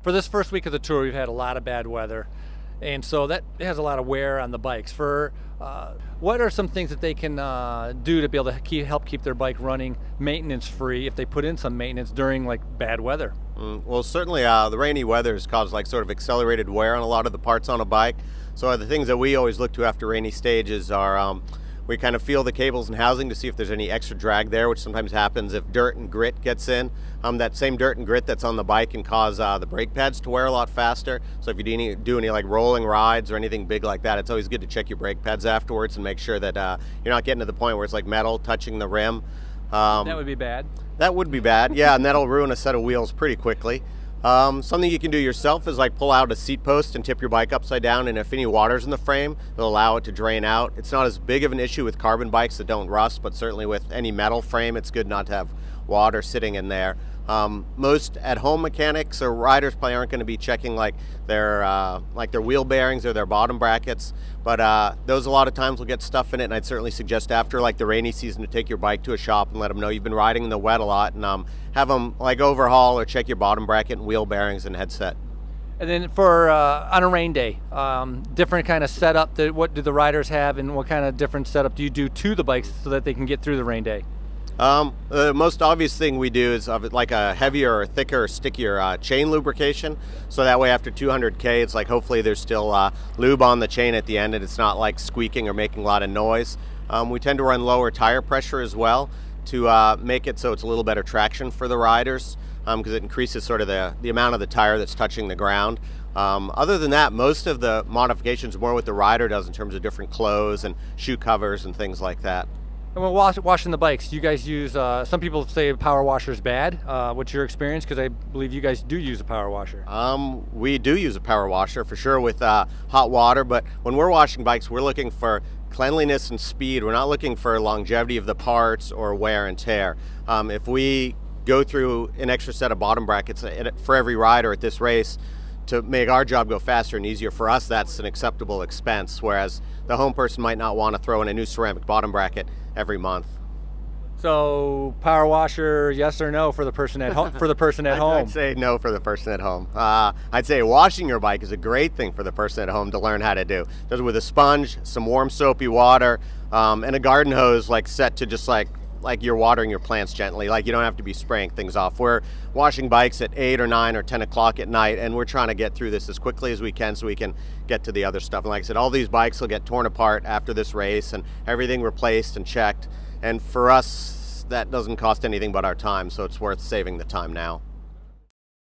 For this first week of the tour, we've had a lot of bad weather, and so that has a lot of wear on the bikes. What are some things that they can do to be able to help keep their bike running maintenance free if they put in some maintenance during like bad weather? Well, certainly the rainy weather has caused like sort of accelerated wear on a lot of the parts on a bike. So the things that we always look to after rainy stages are we kind of feel the cables and housing to see if there's any extra drag there, which sometimes happens if dirt and grit gets in. That same dirt and grit that's on the bike can cause the brake pads to wear a lot faster. So if you do any like rolling rides or anything big like that, it's always good to check your brake pads afterwards and make sure that you're not getting to the point where it's like metal touching the rim. That would be bad. That would be bad, yeah, and that'll ruin a set of wheels pretty quickly. Something you can do yourself is like pull out a seat post and tip your bike upside down, and if any water's in the frame, it'll allow it to drain out. It's not as big of an issue with carbon bikes that don't rust, but certainly with any metal frame, it's good not to have water sitting in there. Most at-home mechanics or riders probably aren't going to be checking like their wheel bearings or their bottom brackets, but those a lot of times will get stuff in it, and I'd certainly suggest after like the rainy season to take your bike to a shop and let them know you've been riding in the wet a lot, and have them like overhaul or check your bottom bracket and wheel bearings and headset. And then for on a rain day, different kind of setup. What do the riders have, and what kind of different setup do you do to the bikes so that they can get through the rain day? The most obvious thing we do is like a heavier or thicker or stickier chain lubrication, so that way after 200K it's like hopefully there's still lube on the chain at the end and it's not like squeaking or making a lot of noise. We tend to run lower tire pressure as well to make it so it's a little better traction for the riders, because it increases sort of the amount of the tire that's touching the ground. Other than that, most of the modifications are more what the rider does in terms of different clothes and shoe covers and things like that. And when washing the bikes, you guys use, some people say a power washer is bad. What's your experience? Because I believe you guys do use a power washer. We do use a power washer for sure with hot water, but when we're washing bikes, we're looking for cleanliness and speed. We're not looking for longevity of the parts or wear and tear. If we go through an extra set of bottom brackets for every rider at this race, to make our job go faster and easier for us, that's an acceptable expense, whereas the home person might not want to throw in a new ceramic bottom bracket every month. So power washer, yes or no for the person at home? For the person at home, I'd say no for the person at home. I'd say washing your bike is a great thing for the person at home to learn how to do. Does it with a sponge, some warm soapy water, and a garden hose like set to just like you're watering your plants gently. Like you don't have to be spraying things off. We're washing bikes at 8 or 9 or 10 o'clock at night, and we're trying to get through this as quickly as we can so we can get to the other stuff. And like I said, all these bikes will get torn apart after this race and everything replaced and checked. And for us, that doesn't cost anything but our time, so it's worth saving the time now.